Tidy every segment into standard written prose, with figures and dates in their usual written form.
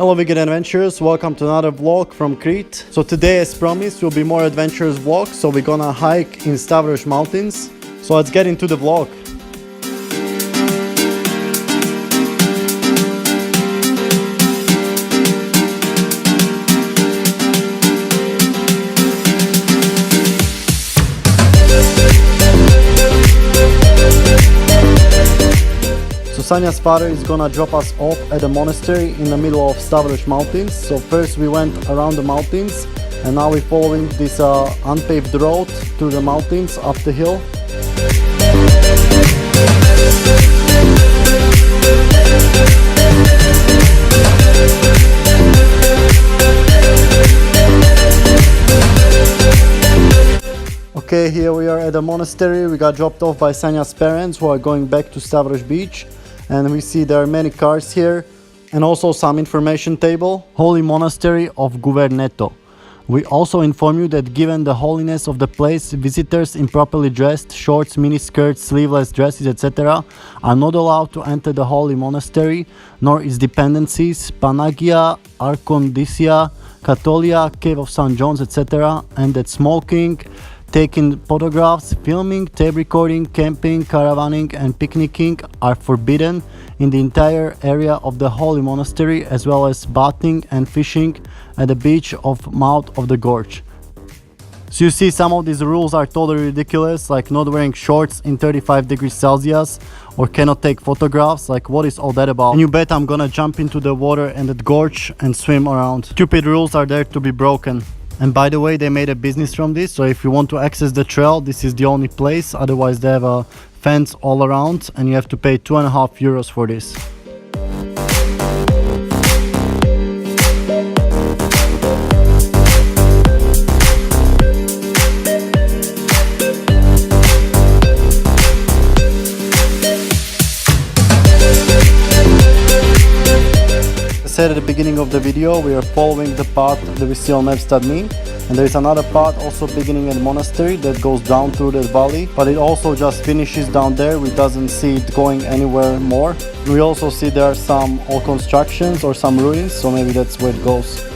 Hello vegan adventurers, welcome to another vlog from Crete. So today, as promised, will be more adventurous vlog. So we're gonna hike in Stavros mountains. So let's get into the vlog. Sanya's father is gonna drop us off at a monastery in the middle of Stavros mountains. So first we went around the mountains and now we're following this unpaved road through the mountains up the hill. Okay, here we are at the monastery. We got dropped off by Sanya's parents who are going back to Stavros beach. And we see there are many cars here and also some information table. Holy Monastery of Guverneto. We also inform you that given the holiness of the place, visitors improperly dressed, shorts, miniskirts, sleeveless dresses, etc. are not allowed to enter the holy monastery, nor its dependencies, Panagia, Arkondisia, Catolia, Cave of St. John's, etc. and that smoking, taking photographs, filming, tape recording, camping, caravanning and picnicking are forbidden in the entire area of the holy monastery, as well as bathing and fishing at the beach of mouth of the gorge. So you see, some of these rules are totally ridiculous, like not wearing shorts in 35 degrees Celsius or cannot take photographs. Like, what is all that about? And you bet I'm gonna jump into the water and the gorge and swim around. Stupid rules are there to be broken. And by the way, they made a business from this, so if you want to access the trail, this is the only place. Otherwise they have a fence all around and you have to pay 2.5 euros for this. At the beginning of the video, we are following the path that we see on maps.me, and there is another path also beginning at the monastery that goes down through that valley, but it also just finishes down there. We doesn't see it going anywhere more. We also see there are some old constructions or some ruins, so maybe that's where it goes.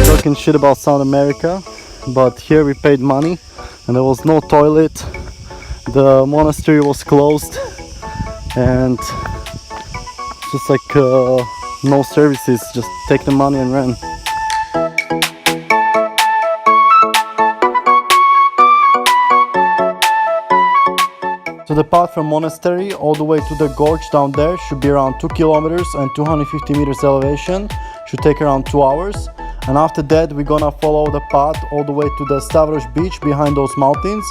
Talking shit about South America, but here we paid money and there was no toilet, the monastery was closed, and just like no services, just take the money and run. So the path from monastery all the way to the gorge down there should be around 2 kilometers and 250 meters elevation, should take around 2 hours. And after that we're gonna follow the path all the way to the Stavros beach behind those mountains.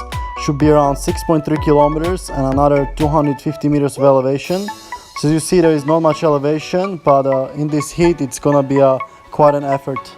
Should be around 6.3 kilometers and another 250 meters of elevation. So you see, there is not much elevation, but in this heat it's gonna be quite an effort.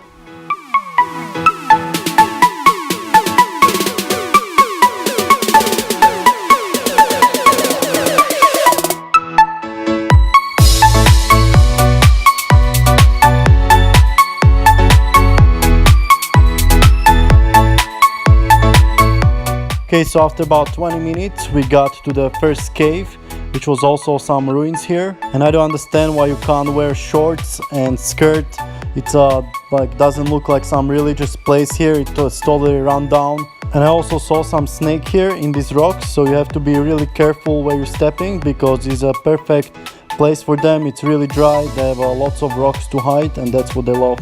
Okay, so after about 20 minutes we got to the first cave, which was also some ruins here. And I don't understand why you can't wear shorts and skirt. It's like doesn't look like some religious place here. It's totally run down. And I also saw some snake here in these rocks, so you have to be really careful where you're stepping because it's a perfect place for them. It's really dry, they have lots of rocks to hide, and that's what they love.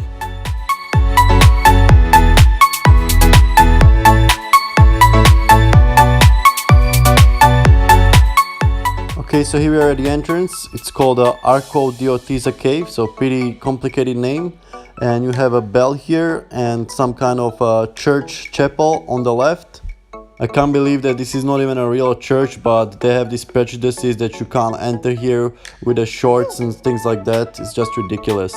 Okay, so here we are at the entrance. It's called Arco Diotisa Cave, so pretty complicated name. And you have a bell here and some kind of church chapel on the left. I can't believe that this is not even a real church, but they have these prejudices that you can't enter here with the shorts and things like that. It's just ridiculous.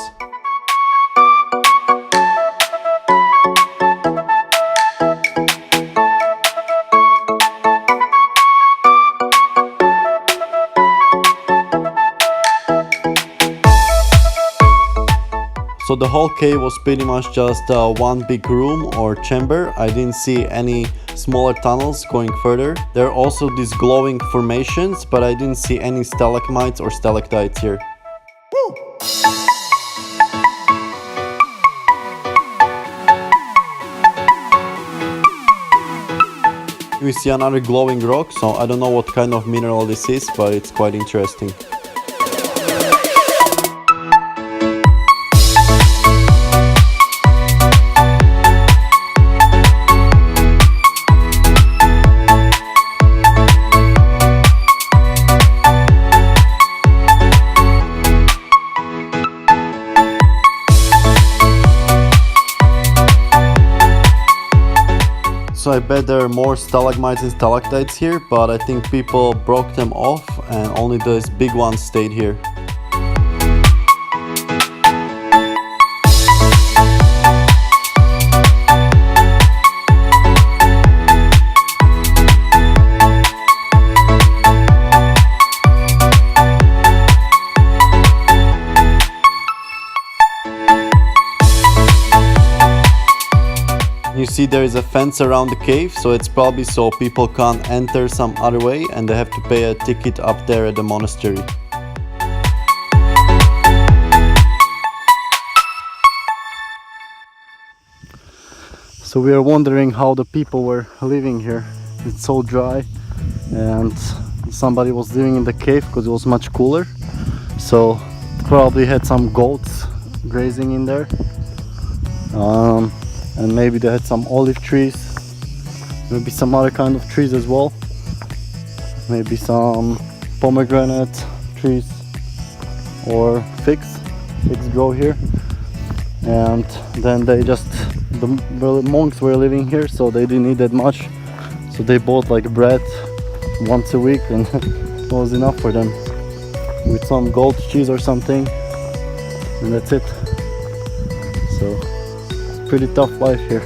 So the whole cave was pretty much just one big room or chamber. I didn't see any smaller tunnels going further. There are also these glowing formations, but I didn't see any stalagmites or stalactites here. We see another glowing rock, so I don't know what kind of mineral this is, but it's quite interesting. So I bet there are more stalagmites and stalactites here, but I think people broke them off and only those big ones stayed here. You see there is a fence around the cave, so it's probably so people can't enter some other way and they have to pay a ticket up there at the monastery. So we are wondering how the people were living here. It's so dry and somebody was living in the cave because it was much cooler. So probably had some goats grazing in there. And maybe they had some olive trees, maybe some other kind of trees as well, maybe some pomegranate trees or figs grow here. And then the monks were living here, so they didn't eat that much, so they bought like bread once a week and it was enough for them, with some goat cheese or something, and that's it. So pretty tough life here.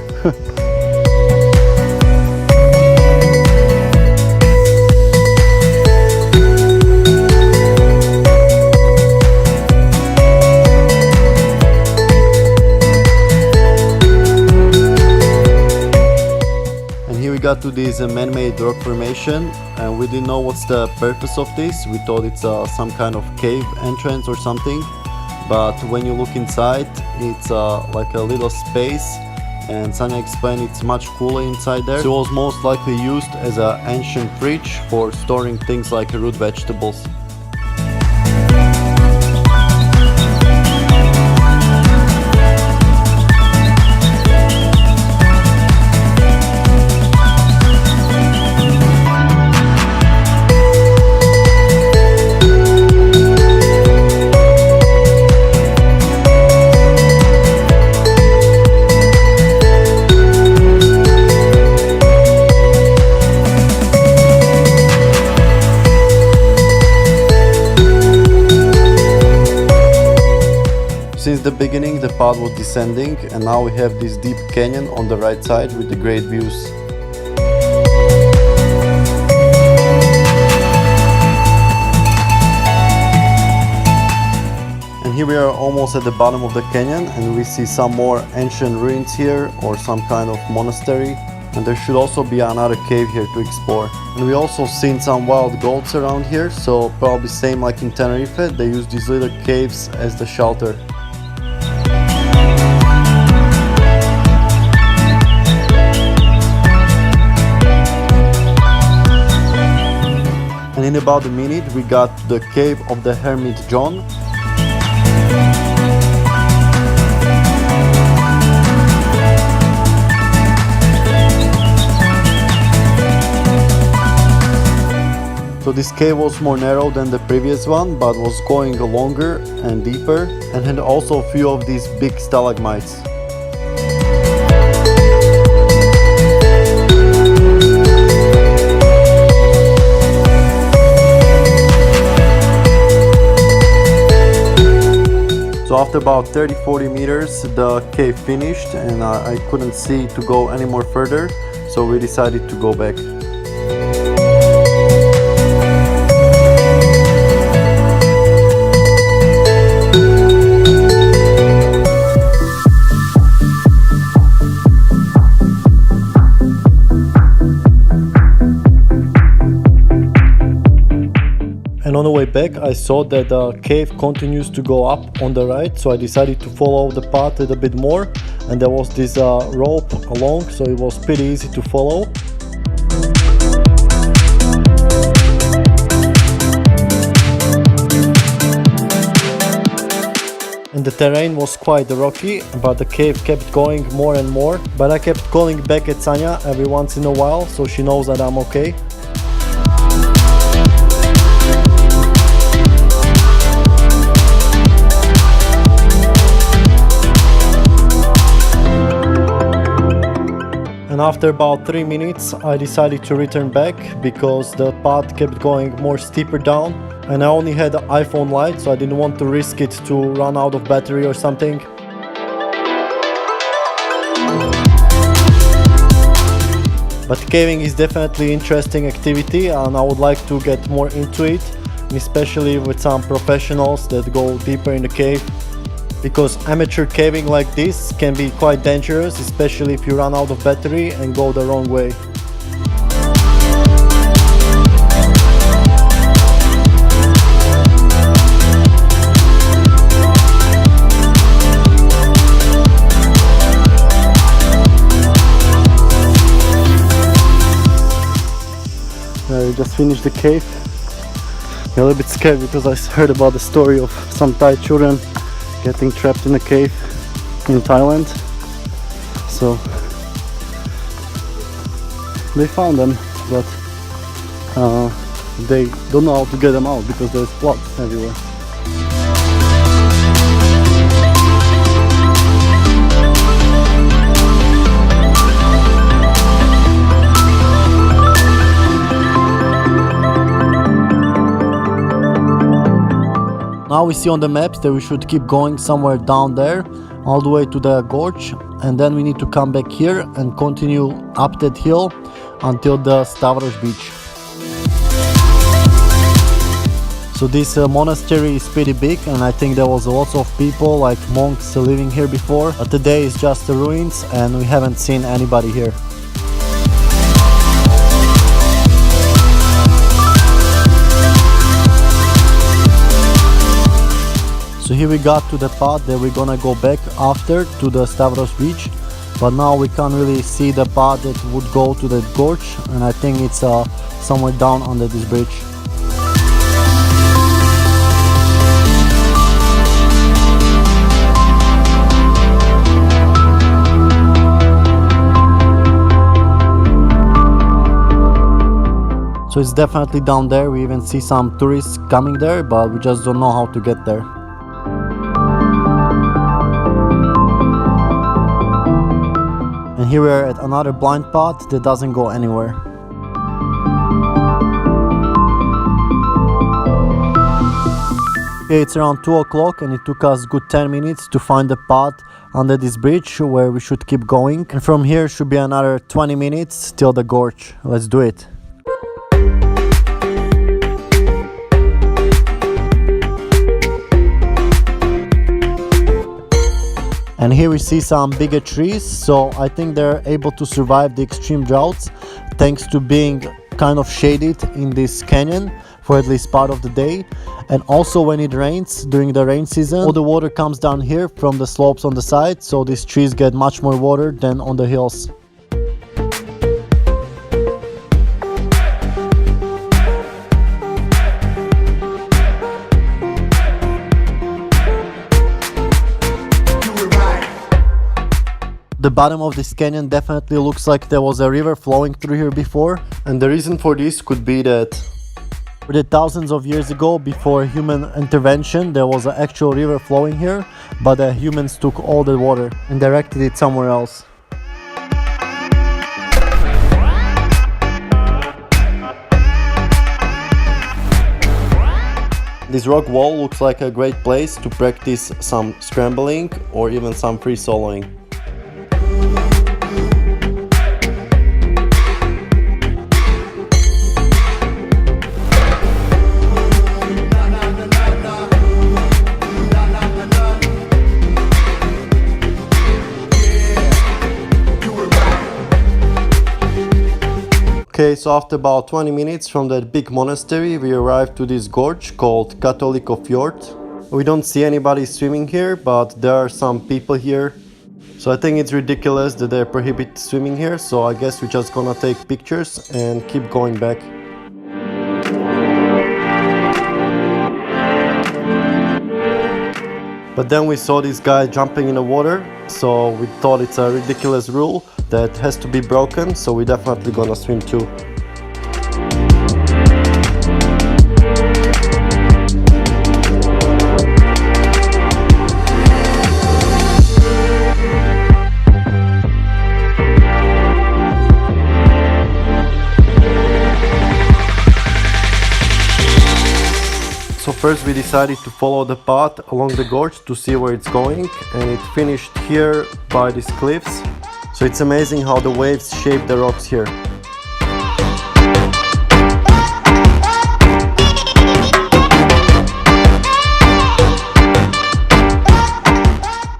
And here we got to this man-made rock formation, and we didn't know what's the purpose of this. We thought it's some kind of cave entrance or something. But when you look inside, it's like a little space, and Sanya explained it's much cooler inside there. So it was most likely used as an ancient fridge for storing things like root vegetables. Since the beginning the path was descending, and now we have this deep canyon on the right side with the great views. And here we are almost at the bottom of the canyon, and we see some more ancient ruins here, or some kind of monastery. And there should also be another cave here to explore. And we also seen some wild goats around here, so probably same like in Tenerife, they use these little caves as the shelter. And in about a minute we got the cave of the hermit John. So this cave was more narrow than the previous one, but was going longer and deeper, and had also a few of these big stalagmites. So after about 30-40 meters the cave finished, and I couldn't see to go any more further, so we decided to go back. And on the way back I saw that the cave continues to go up on the right, so I decided to follow the path a bit more, and there was this rope along, so it was pretty easy to follow. And the terrain was quite rocky, but the cave kept going more and more. But I kept calling back at Sanya every once in a while, so she knows that I'm okay. And after about 3 minutes I decided to return back because the path kept going more steeper down, and I only had an iPhone light, so I didn't want to risk it to run out of battery or something. But caving is definitely interesting activity, and I would like to get more into it, especially with some professionals that go deeper in the cave. Because amateur caving like this can be quite dangerous, especially if you run out of battery and go the wrong way. We just finished the cave. I'm a little bit scared because I heard about the story of some Thai children getting trapped in a cave in Thailand. So they found them, but they don't know how to get them out because there's blood everywhere. Now we see on the maps that we should keep going somewhere down there, all the way to the gorge, and then we need to come back here and continue up that hill until the Stavros beach. So this monastery is pretty big, and I think there was lots of people like monks living here before, but today is just the ruins and we haven't seen anybody here. So here we got to the path that we're gonna go back after to the Stavros beach, but now we can't really see the path that would go to the gorge, and I think it's somewhere down under this bridge. So it's definitely down there. We even see some tourists coming there, but we just don't know how to get there. And here we are at another blind path that doesn't go anywhere. Okay, it's around 2 o'clock and it took us good 10 minutes to find the path under this bridge where we should keep going. And from here should be another 20 minutes till the gorge. Let's do it. And here we see some bigger trees, so I think they're able to survive the extreme droughts thanks to being kind of shaded in this canyon for at least part of the day. And also when it rains during the rain season, all the water comes down here from the slopes on the side, so these trees get much more water than on the hills. The bottom of this canyon definitely looks like there was a river flowing through here before, and the reason for this could be that thousands of years ago, before human intervention, there was an actual river flowing here, but the humans took all the water and directed it somewhere else. This rock wall looks like a great place to practice some scrambling or even some free soloing. Okay, so after about 20 minutes from that big monastery, we arrived to this gorge called Katoliko Fjord. We don't see anybody swimming here, but there are some people here. So I think it's ridiculous that they prohibit swimming here, so I guess we're just gonna take pictures and keep going back. But then we saw this guy jumping in the water, so we thought it's a ridiculous rule that has to be broken, so we're definitely gonna swim too. So first we decided to follow the path along the gorge to see where it's going, and it finished here by these cliffs. So it's amazing how the waves shape the rocks here.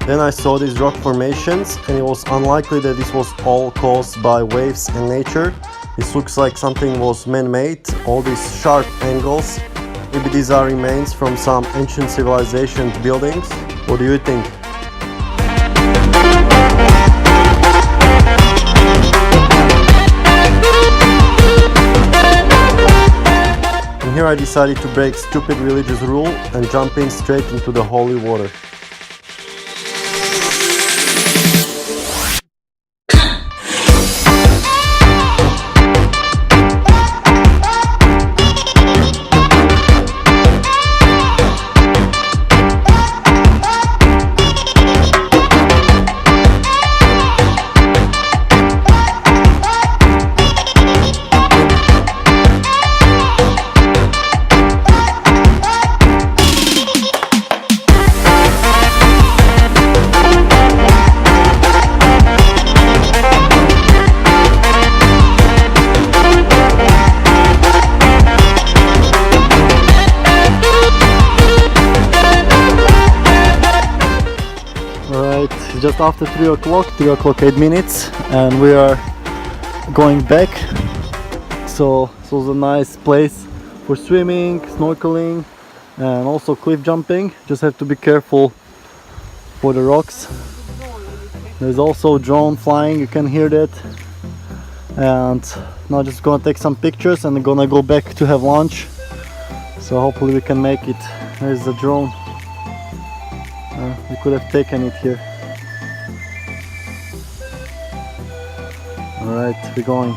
Then I saw these rock formations, and it was unlikely that this was all caused by waves and nature. This looks like something was man-made, all these sharp angles. Maybe these are remains from some ancient civilization buildings. What do you think? And here I decided to break stupid religious rule and jump in straight into the holy water. Just after 3 o'clock 8 minutes, and we are going back. So this was a nice place for swimming, snorkeling, and also cliff jumping. Just have to be careful for the rocks. There's also a drone flying, you can hear that. And now just gonna take some pictures and gonna go back to have lunch. So hopefully we can make it. There's the drone. We could have taken it here. Alright, we're going.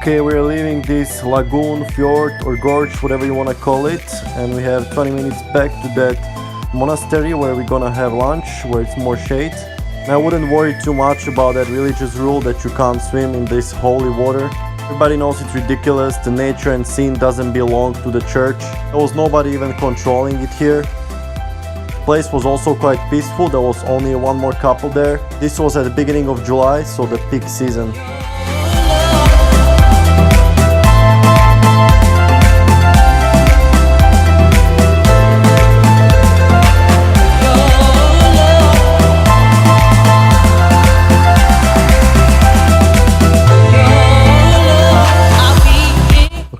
Okay, we're leaving this lagoon, fjord or gorge, whatever you want to call it, and we have 20 minutes back to that monastery where we're gonna have lunch, where it's more shade. And I wouldn't worry too much about that religious rule that you can't swim in this holy water. Everybody knows it's ridiculous, the nature and scene doesn't belong to the church. There was nobody even controlling it here. The place was also quite peaceful, there was only one more couple there. This was at the beginning of July, so the peak season.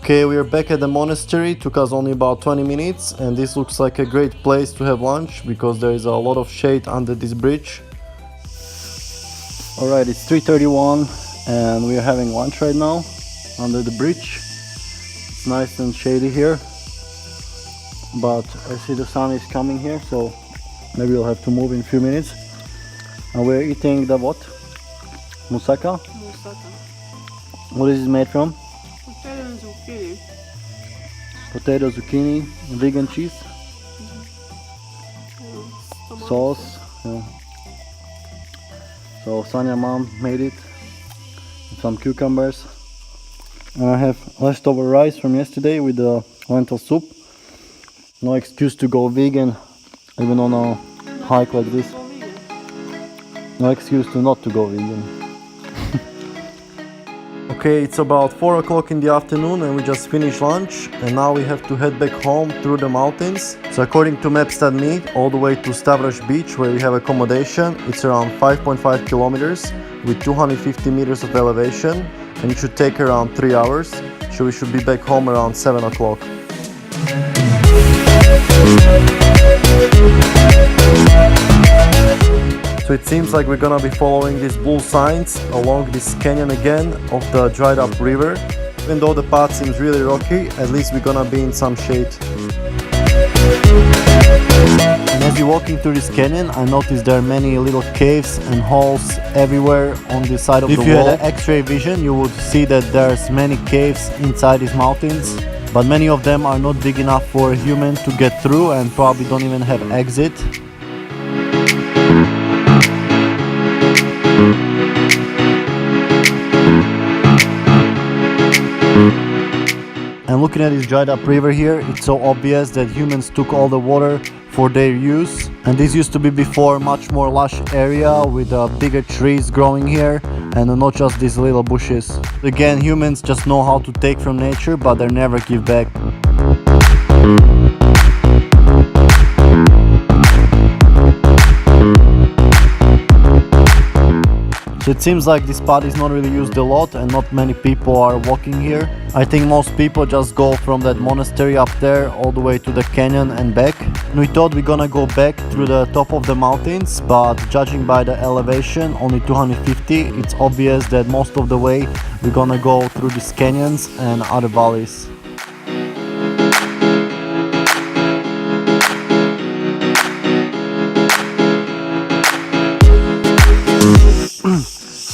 Okay, we are back at the monastery. Took us only about 20 minutes, and this looks like a great place to have lunch because there is a lot of shade under this bridge. Alright, it's 3:31 and we are having lunch right now under the bridge. It's nice and shady here, but I see the sun is coming here, so maybe we'll have to move in a few minutes. And we're eating the what? Moussaka? Moussaka. What is it made from? Potato and zucchini. Potato, zucchini, vegan cheese, sauce. Yeah. So Sanya mom made it, some cucumbers. And I have leftover rice from yesterday with the lentil soup. No excuse to go vegan, even on a hike like this. No excuse to not to go vegan. Okay, it's about 4 o'clock in the afternoon and we just finished lunch, and now we have to head back home through the mountains. So according to maps.me, all the way to Stavros beach where we have accommodation, it's around 5.5 kilometers with 250 meters of elevation, and it should take around 3 hours. So we should be back home around 7 o'clock. So it seems like we're gonna be following these blue signs along this canyon again of the dried up river. Even though the path seems really rocky, at least we're gonna be in some shade. And as you're walking through this canyon, I noticed there are many little caves and holes everywhere on the side of the wall. If you had an X-ray vision, you would see that there's many caves inside these mountains, but many of them are not big enough for a human to get through and probably don't even have exit. And looking at this dried up river here, it's so obvious that humans took all the water for their use. And this used to be before much more lush area with bigger trees growing here and not just these little bushes. Again, humans just know how to take from nature, but they never give back. So it seems like this spot is not really used a lot and not many people are walking here. I think most people just go from that monastery up there all the way to the canyon and back. And we thought we're gonna go back through the top of the mountains, but judging by the elevation, only 250, it's obvious that most of the way we're gonna go through these canyons and other valleys.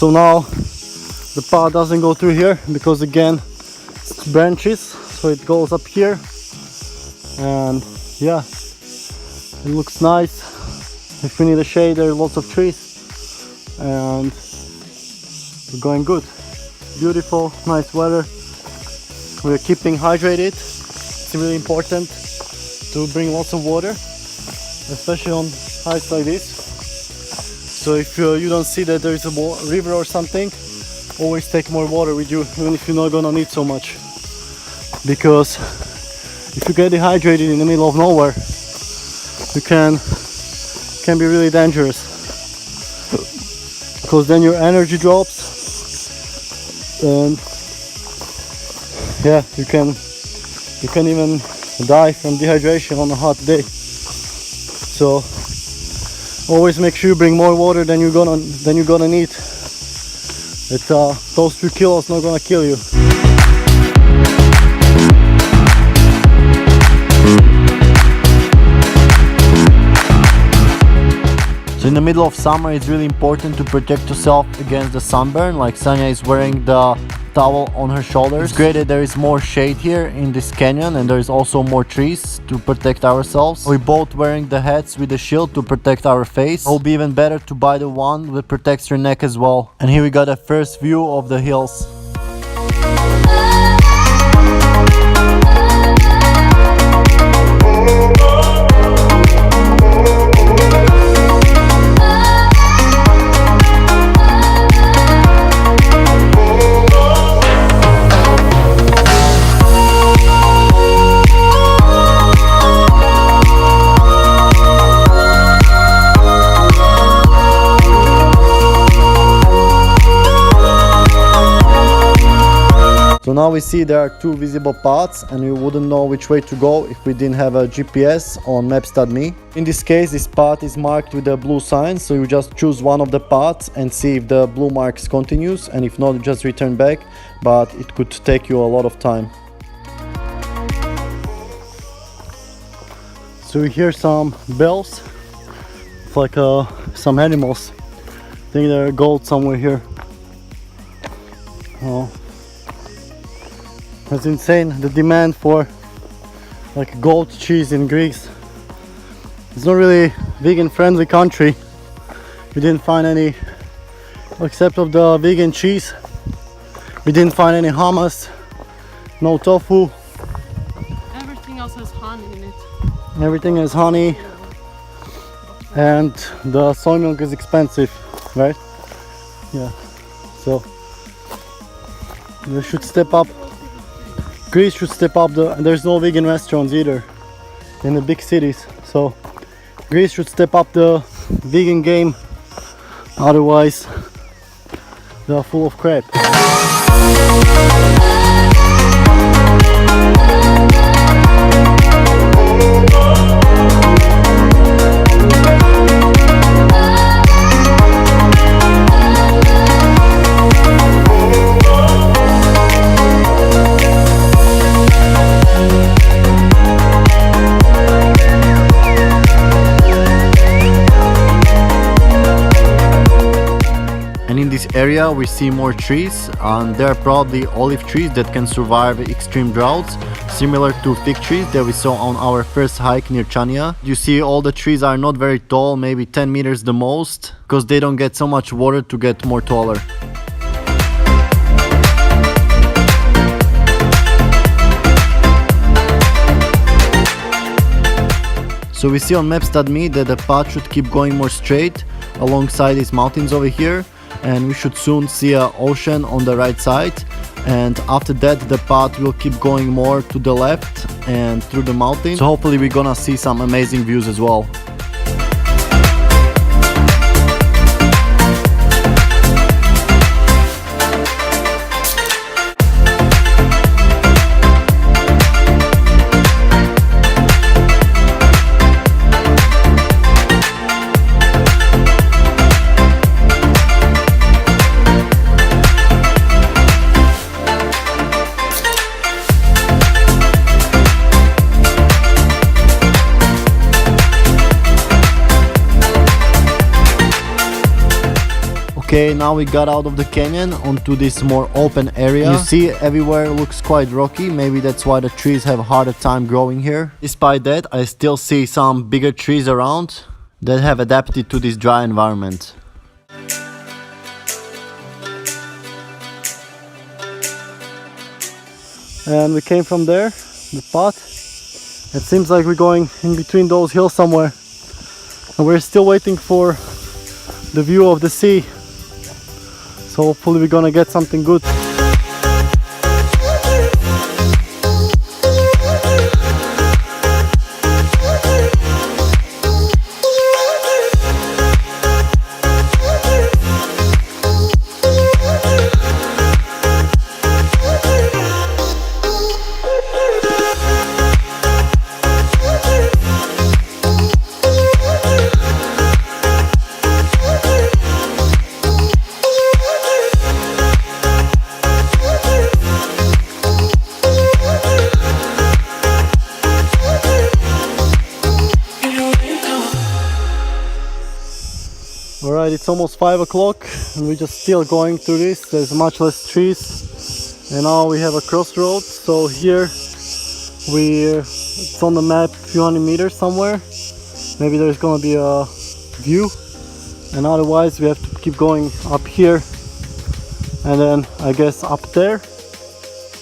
So now the path doesn't go through here because again it's branches, so it goes up here, and yeah, it looks nice. If we need a shade, there are lots of trees and we're going good. Beautiful, nice weather. We're keeping hydrated. It's really important to bring lots of water, especially on hikes like this. So if you don't see that there is a river or something, always take more water with you, even if you're not gonna need so much. Because if you get dehydrated in the middle of nowhere, you can be really dangerous. Because then your energy drops, and yeah, you can even die from dehydration on a hot day. So always make sure you bring more water than you're gonna need. Those few kilos not gonna kill you. So in the middle of summer, it's really important to protect yourself against the sunburn. Like Sanya is wearing the towel on her shoulders. It's great that there is more shade here in this canyon, and there is also more trees to protect ourselves. We're both wearing the hats with the shield to protect our face. It will be even better to buy the one that protects your neck as well. And here we got a first view of the hills. So now we see there are two visible paths, and we wouldn't know which way to go if we didn't have a GPS on maps.me. In this case, this path is marked with the blue signs, so you just choose one of the paths and see if the blue marks continues, and if not, just return back, but it could take you a lot of time. So we hear some bells. It's like some animals. I think there are goats somewhere here. Oh. That's insane, the demand for like goat cheese in Greece. It's not really vegan friendly country. We didn't find any, except of the vegan cheese. We didn't find any hummus no tofu. Everything else has honey in it. Everything has honey, and the soy milk is expensive, right? Yeah. So we should step up. Greece should step up there's no vegan restaurants either in the big cities. So Greece should step up the vegan game. Otherwise, they are full of crap. And in this area we see more trees, and there are probably olive trees that can survive extreme droughts, similar to fig trees that we saw on our first hike near Chania. You see all the trees are not very tall, maybe 10 meters the most, because they don't get so much water to get more taller. So we see on maps.me that the path should keep going more straight alongside these mountains over here, and we should soon see an ocean on the right side, and after that the path will keep going more to the left and through the mountains. So hopefully we're gonna see some amazing views as well. Okay, now we got out of the canyon onto this more open area. You see everywhere looks quite rocky, maybe that's why the trees have a harder time growing here. Despite that, I still see some bigger trees around that have adapted to this dry environment. And we came from there, the path. It seems like we're going in between those hills somewhere. And we're still waiting for the view of the sea. So hopefully we're gonna get something good. Alright, it's almost 5 o'clock and we're just still going through this. There's much less trees and now we have a crossroads. So here it's on the map a few hundred meters somewhere. Maybe there's gonna be a view, and otherwise we have to keep going up here and then I guess up there,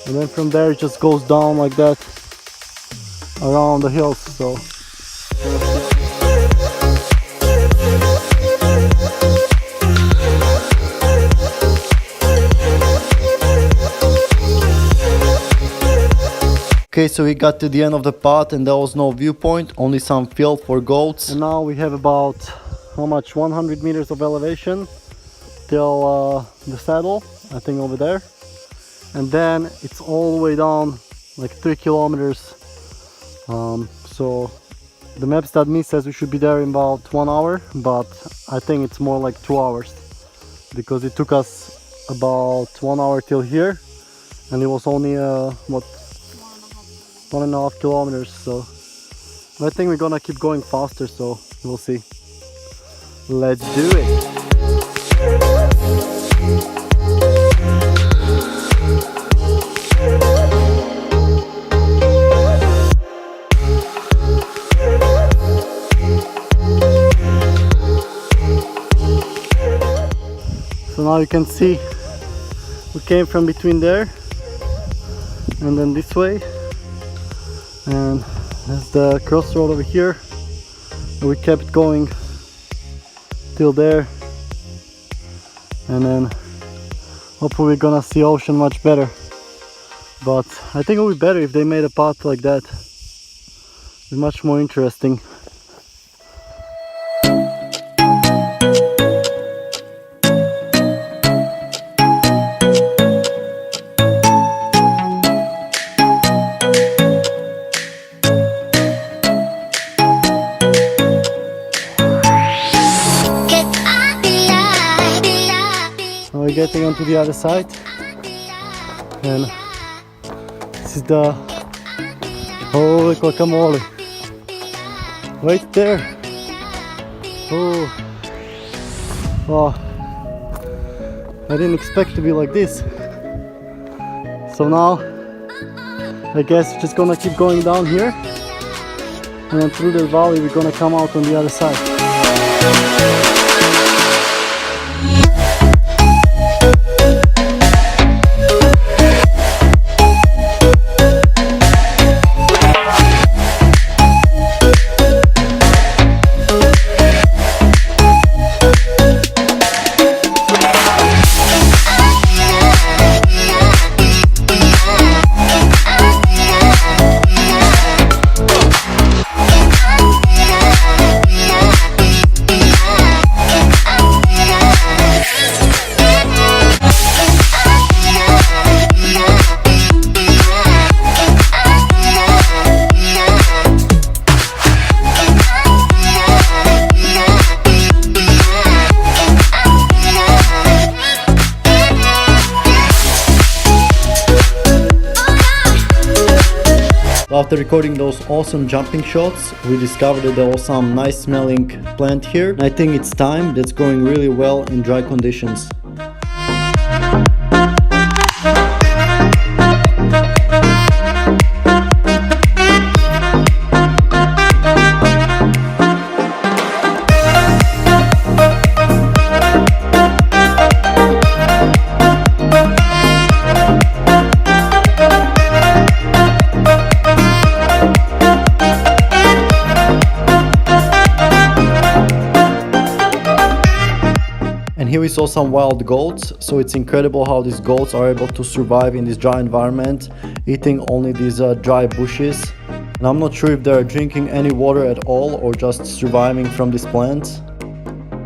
and then from there it just goes down like that around the hills. So okay, so we got to the end of the path and there was no viewpoint, only some field for goats. And now we have about, how much, 100 meters of elevation till the saddle, I think over there. And then it's all the way down, like 3 kilometers. So the maps.me says we should be there in about 1 hour, but I think it's more like 2 hours. Because it took us about 1 hour till here, and it was only, what, 1.5 kilometers. So I think we're gonna keep going faster, so we'll see. Let's do it. So now you can see we came from between there and then this way, and there's the crossroad over here. We kept going till there, and then hopefully we're gonna see ocean much better. But I think it would be better if they made a path like that. It's much more interesting. Now we're getting onto the other side, and this is the holy guacamole right there. Oh, wow, I didn't expect to be like this. So now I guess we're just gonna keep going down here, and then through the valley we're gonna come out on the other side. After recording those awesome jumping shots, we discovered that there was some nice smelling plant here. I think it's thyme that's growing really well in dry conditions. Here we saw some wild goats, so it's incredible how these goats are able to survive in this dry environment, eating only these dry bushes. And I'm not sure if they're drinking any water at all or just surviving from this plant,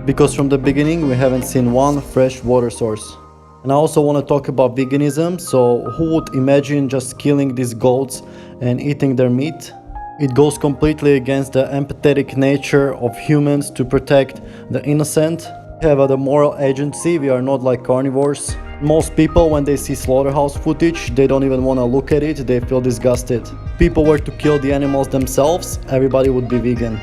because from the beginning we haven't seen one fresh water source. And I also want to talk about veganism. So who would imagine just killing these goats and eating their meat? It goes completely against the empathetic nature of humans to protect the innocent. We have the moral agency, we are not like carnivores. Most people, when they see slaughterhouse footage, they don't even want to look at it, they feel disgusted. If people were to kill the animals themselves, everybody would be vegan.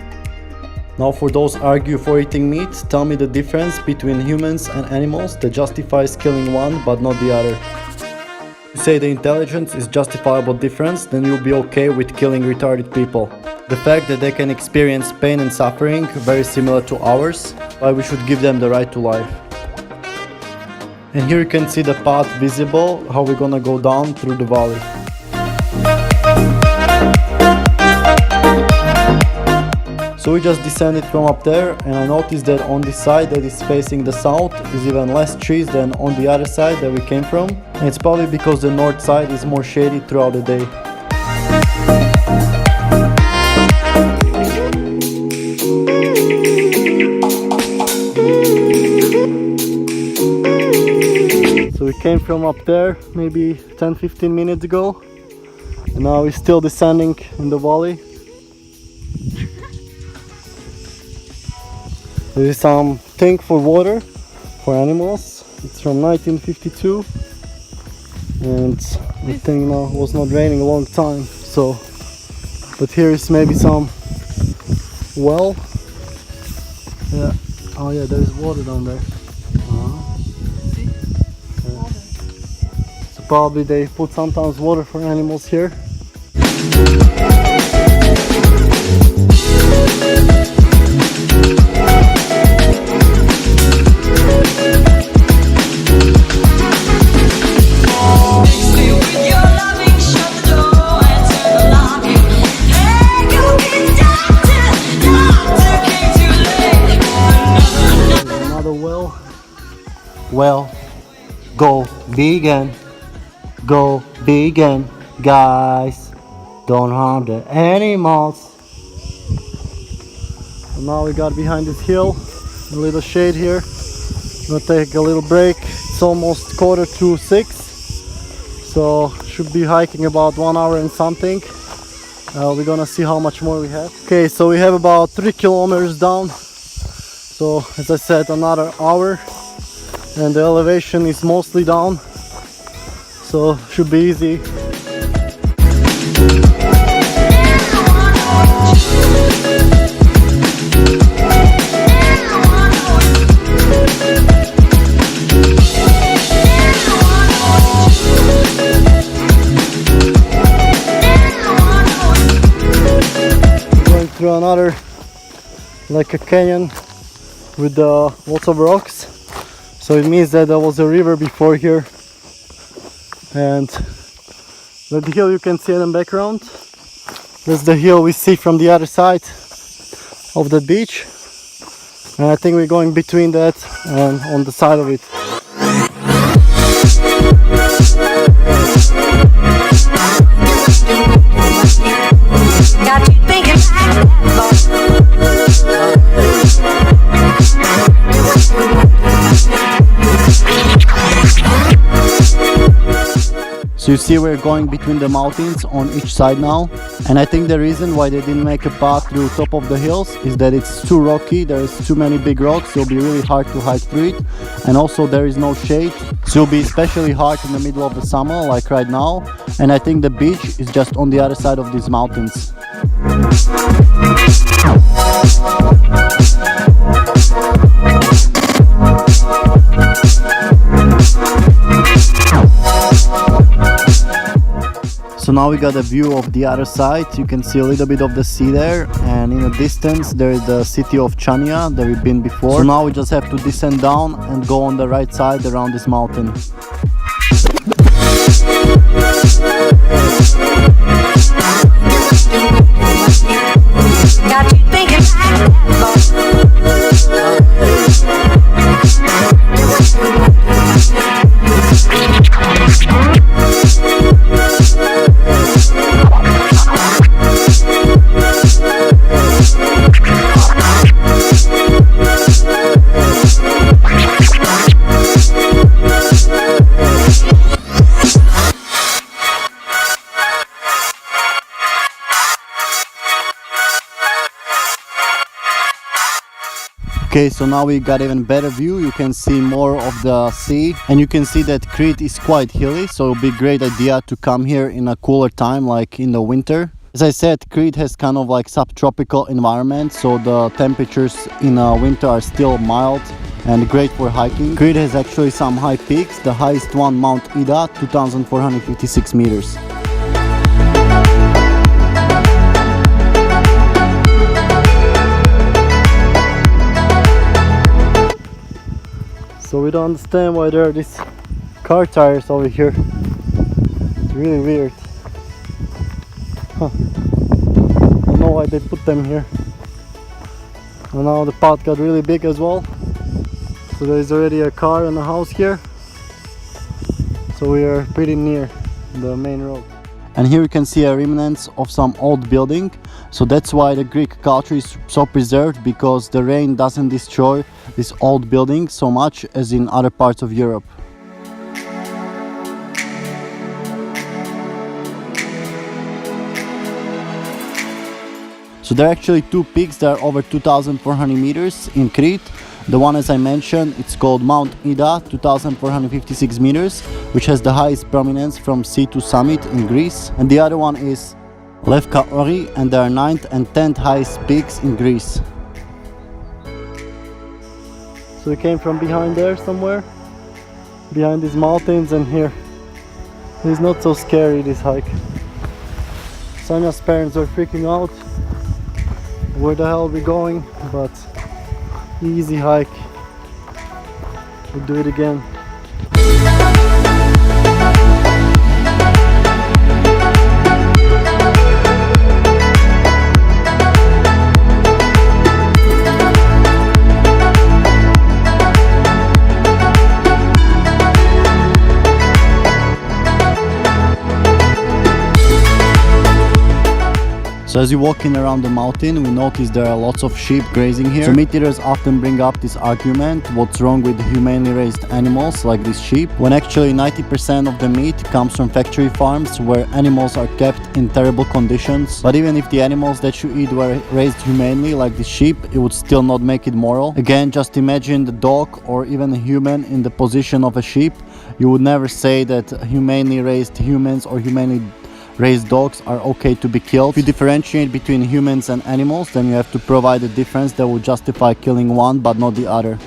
Now for those argue for eating meat, tell me the difference between humans and animals that justifies killing one but not the other. If you say the intelligence is justifiable difference, then you'll be okay with killing retarded people. The fact that they can experience pain and suffering very similar to ours, why we should give them the right to life. And here you can see the path visible, how we're gonna go down through the valley. So we just descended from up there, and I noticed that on this side that is facing the south is even less trees than on the other side that we came from. And it's probably because the north side is more shady throughout the day. So we came from up there maybe 10-15 minutes ago, and now we're still descending in the valley. There is some tank for water for animals. It's from 1952, and I think now it was not raining a long time. So, but here is maybe some well. Yeah. Oh yeah, there is water down there. So probably they put sometimes water for animals here. With your loving shot. Well, go vegan. Go vegan, guys. Don't harm the animals. So now we got behind this hill, a little shade here. Gonna take a little break. It's almost 5:45, so should be hiking about 1 hour and something. We're gonna see how much more we have. Okay, so we have about 3 kilometers down. So as I said, another hour, and the elevation is mostly down, so should be easy. Through another, like a canyon with lots of rocks, so it means that there was a river before here. And that hill you can see in the background, that's the hill we see from the other side of the beach, and I think we're going between that and on the side of it. Got you thinking So you see we're going between the mountains on each side now, and I think the reason why they didn't make a path through top of the hills is that it's too rocky, there's too many big rocks, so it'll be really hard to hike through it, and also there is no shade, so it'll be especially hard in the middle of the summer like right now, and I think the beach is just on the other side of these mountains. So now we got a view of the other side. You can see a little bit of the sea there, and in the distance there is the city of Chania that we've been before. So now we just have to descend down and go on the right side around this mountain. Got you thinking Okay, so now we got even better view. You can see more of the sea, and you can see that Crete is quite hilly, so it'll be a great idea to come here in a cooler time, like in the winter. As I said, Crete has kind of like subtropical environment, so the temperatures in winter are still mild and great for hiking. Crete has actually some high peaks, the highest one, Mount Ida, 2,456 meters. So we don't understand why there are these car tires over here. It's really weird. Huh. I don't know why they put them here. And now the path got really big as well. So there is already a car and a house here. So we are pretty near the main road. And here you can see a remnants of some old building. So that's why the Greek culture is so preserved, because the rain doesn't destroy this old building so much as in other parts of Europe. So there are actually two peaks that are over 2,400 meters in Crete. The one, as I mentioned, it's called Mount Ida, 2,456 meters, which has the highest prominence from sea to summit in Greece. And the other one is Lefkaori, and there are 9th and 10th highest peaks in Greece. So we came from behind there somewhere, behind these mountains, and here. It's not so scary, this hike. Sanya's parents are freaking out. Where the hell are we going? But easy hike. We'll do it again. So as you walk in around the mountain, we notice there are lots of sheep grazing here. So meat eaters often bring up this argument, what's wrong with humanely raised animals like these sheep, when actually 90% of the meat comes from factory farms where animals are kept in terrible conditions. But even if the animals that you eat were raised humanely like the sheep, it would still not make it moral. Again, just imagine the dog or even a human in the position of a sheep. You would never say that humanely raised humans or humanely raised dogs are okay to be killed. If you differentiate between humans and animals, then you have to provide a difference that would justify killing one but not the other.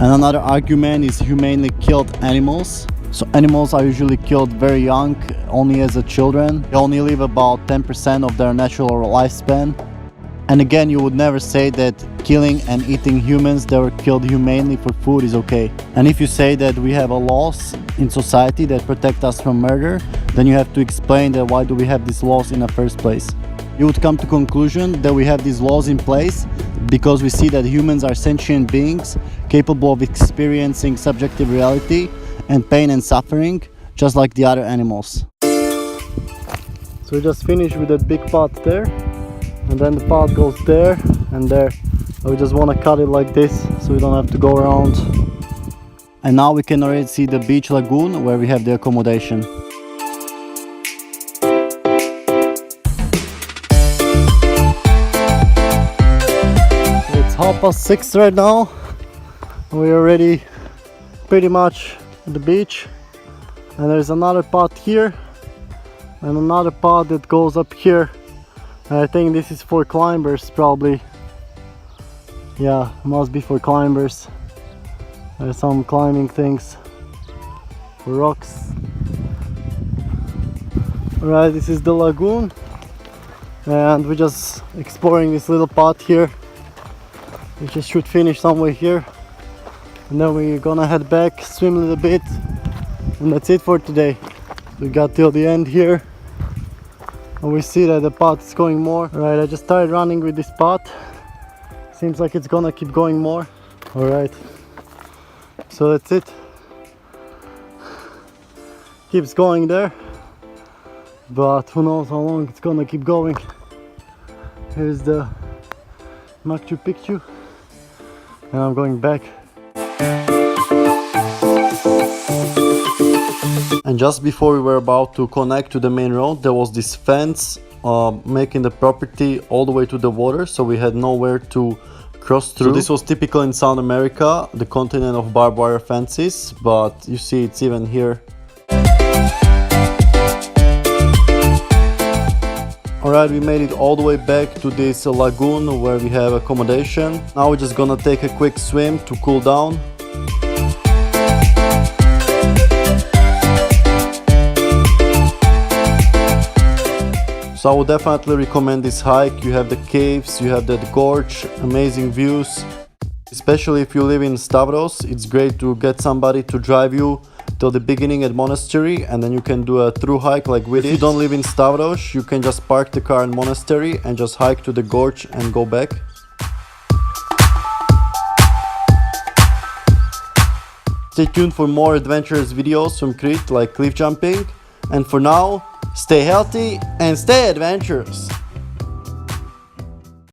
And another argument is humanely killed animals. So animals are usually killed very young, only as a children. They only live about 10% of their natural lifespan. And again, you would never say that killing and eating humans that were killed humanely for food is okay. And if you say that we have a laws in society that protect us from murder, then you have to explain that why do we have these laws in the first place. You would come to conclusion that we have these laws in place because we see that humans are sentient beings capable of experiencing subjective reality and pain and suffering just like the other animals. So we just finished with that big pot there. And then the path goes there and there. We just want to cut it like this so we don't have to go around. And now we can already see the beach lagoon where we have the accommodation. It's 6:30 right now. We're already pretty much at the beach. And there's another path here and another path that goes up here. I think this is for climbers probably. Yeah, must be for climbers. There's some climbing things for rocks. Alright, this is the lagoon and we're just exploring this little path here. We just should finish somewhere here and then we're gonna head back, swim a little bit, and that's it for today. We got till the end here. And we see that the path is going more. Alright, I just started running with this path. Seems like it's gonna keep going more. Alright, so that's it. Keeps going there. But who knows how long it's gonna keep going. Here's the Machu Picchu. And I'm going back. And just before we were about to connect to the main road, there was this fence making the property all the way to the water, so we had nowhere to cross through. So this was typical in South America, the continent of barbed wire fences, but you see it's even here. Alright, we made it all the way back to this lagoon where we have accommodation. Now we're just gonna take a quick swim to cool down. So I would definitely recommend this hike. You have the caves, you have that gorge, amazing views. Especially if you live in Stavros, it's great to get somebody to drive you till the beginning at Monastery and then you can do a through hike like we did. If you don't live in Stavros, you can just park the car in Monastery and just hike to the gorge and go back. Stay tuned for more adventurous videos from Crete like cliff jumping. And for now, stay healthy and stay adventurous.